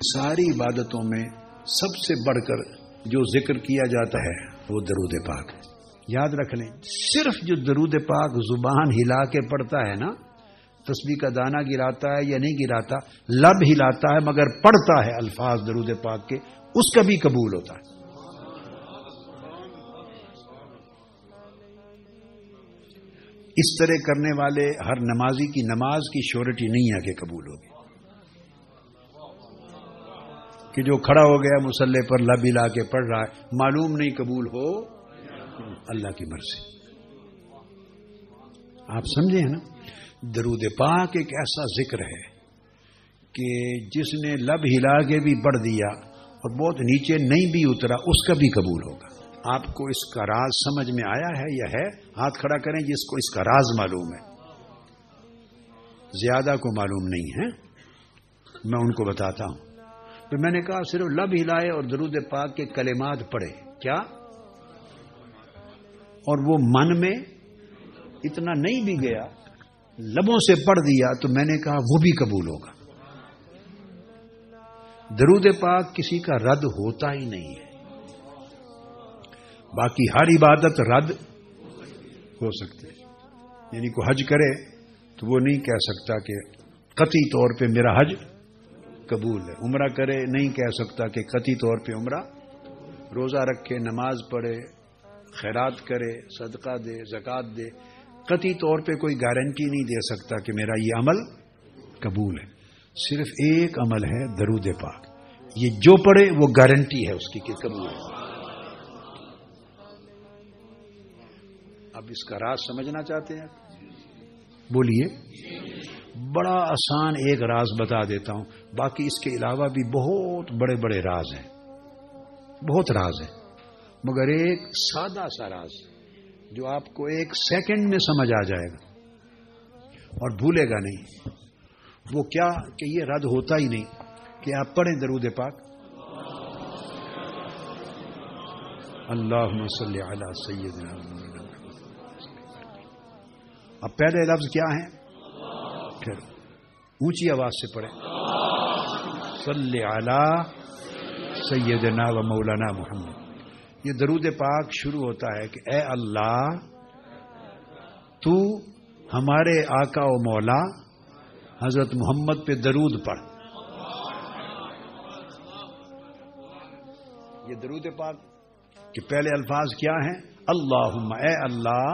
ساری عبادتوں میں سب سے بڑھ کر جو ذکر کیا جاتا ہے وہ درود پاک ہے. یاد رکھ لیں، صرف جو درود پاک زبان ہلا کے پڑھتا ہے نا، تسبیح کا دانہ گراتا ہے یا نہیں گراتا، لب ہلاتا ہے مگر پڑھتا ہے الفاظ درود پاک کے، اس کا بھی قبول ہوتا ہے. اس طرح کرنے والے ہر نمازی کی نماز کی شیورٹی نہیں ہے کہ قبول ہوگی. کہ جو کھڑا ہو گیا مصلی پر لب ہلا کے پڑھ رہا ہے، معلوم نہیں قبول ہو، اللہ کی مرضی. آپ سمجھے ہیں نا، درود پاک ایک ایسا ذکر ہے کہ جس نے لب ہلا کے بھی پڑھ دیا اور بہت نیچے نہیں بھی اترا، اس کا بھی قبول ہوگا. آپ کو اس کا راز سمجھ میں آیا ہے یا ہے؟ ہاتھ کھڑا کریں جس کو اس کا راز معلوم ہے. زیادہ کو معلوم نہیں ہے، میں ان کو بتاتا ہوں. تو میں نے کہا صرف لب ہلائے اور درود پاک کے کلمات پڑھے، کیا؟ اور وہ من میں اتنا نہیں بھی گیا، لبوں سے پڑھ دیا، تو میں نے کہا وہ بھی قبول ہوگا. درود پاک کسی کا رد ہوتا ہی نہیں ہے. باقی ہر عبادت رد ہو سکتی ہے. یعنی کوئی حج کرے تو وہ نہیں کہہ سکتا کہ قطعی طور پہ میرا حج قبول ہے. عمرہ کرے نہیں کہہ سکتا کہ قطعی طور پہ عمرہ. روزہ رکھے، نماز پڑھے، خیرات کرے، صدقہ دے، زکوٰۃ دے، قطعی طور پہ کوئی گارنٹی نہیں دے سکتا کہ میرا یہ عمل قبول ہے. صرف ایک عمل ہے درود پاک، یہ جو پڑھے وہ گارنٹی ہے اس کی کہ قبول ہے. اب اس کا راز سمجھنا چاہتے ہیں؟ بولیے. بڑا آسان ایک راز بتا دیتا ہوں، باقی اس کے علاوہ بھی بہت بڑے بڑے راز ہیں، بہت راز ہیں، مگر ایک سادہ سا راز جو آپ کو ایک سیکنڈ میں سمجھ آ جائے گا اور بھولے گا نہیں. وہ کیا کہ یہ رد ہوتا ہی نہیں کہ آپ پڑھیں درود پاک. اللہم صلی علی سیدنا محمد. اب پہلے لفظ کیا ہیں؟ پھر اونچی آواز سے پڑھیں، صلی علی سیدنا و مولانا محمد. یہ درود پاک شروع ہوتا ہے کہ اے اللہ تو ہمارے آقا و مولا حضرت محمد پہ درود پڑھ. یہ درود پاک کے پہلے الفاظ کیا ہیں؟ اللہم، اے اللہ.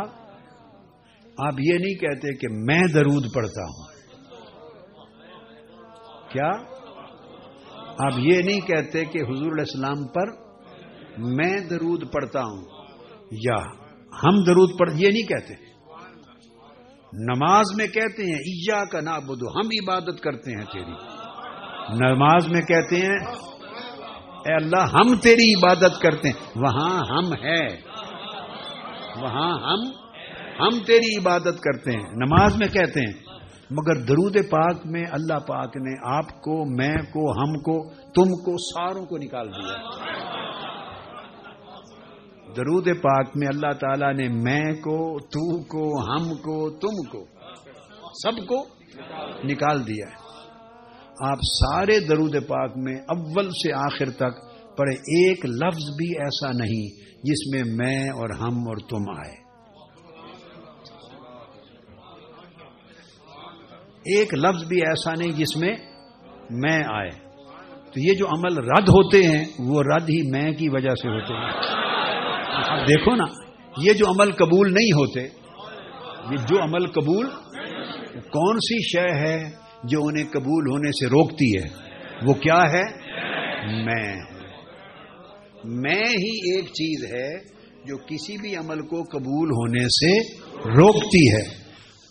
آپ یہ نہیں کہتے کہ میں درود پڑھتا ہوں، کیا؟ آپ یہ نہیں کہتے کہ حضور علیہ السلام پر میں درود پڑھتا ہوں یا ہم درود پڑھ، یہ نہیں کہتے. نماز میں کہتے ہیں ایاک نعبد، ہم عبادت کرتے ہیں تیری. نماز میں کہتے ہیں اے اللہ ہم تیری عبادت کرتے ہیں. وہاں ہم ہے، وہاں ہم تیری عبادت کرتے ہیں، نماز میں کہتے ہیں. مگر درود پاک میں اللہ پاک نے آپ کو، میں کو، ہم کو، تم کو، ساروں کو نکال دیا. درود پاک میں اللہ تعالیٰ نے میں کو، تو کو، ہم کو، تم کو، سب کو نکال دیا ہے. آپ سارے درود پاک میں اول سے آخر تک پڑھے، ایک لفظ بھی ایسا نہیں جس میں میں اور ہم اور تم آئے. ایک لفظ بھی ایسا نہیں جس میں میں آئے. تو یہ جو عمل رد ہوتے ہیں وہ رد ہی میں کی وجہ سے ہوتے ہیں. اب دیکھو نا، یہ جو عمل قبول نہیں ہوتے، یہ جو عمل قبول، کون سی شے ہے جو انہیں قبول ہونے سے روکتی ہے؟ وہ کیا ہے؟ میں ہی ایک چیز ہے جو کسی بھی عمل کو قبول ہونے سے روکتی ہے.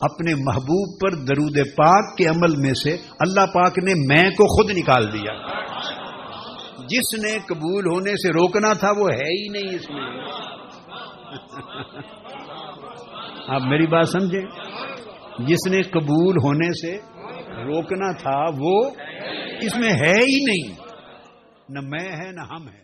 اپنے محبوب پر درود پاک کے عمل میں سے اللہ پاک نے میں کو خود نکال دیا. جس نے قبول ہونے سے روکنا تھا وہ ہے ہی نہیں اس میں. آپ میری بات سمجھیں، جس نے قبول ہونے سے روکنا تھا وہ اس میں ہے ہی نہیں. نہ میں ہے نہ ہم ہے.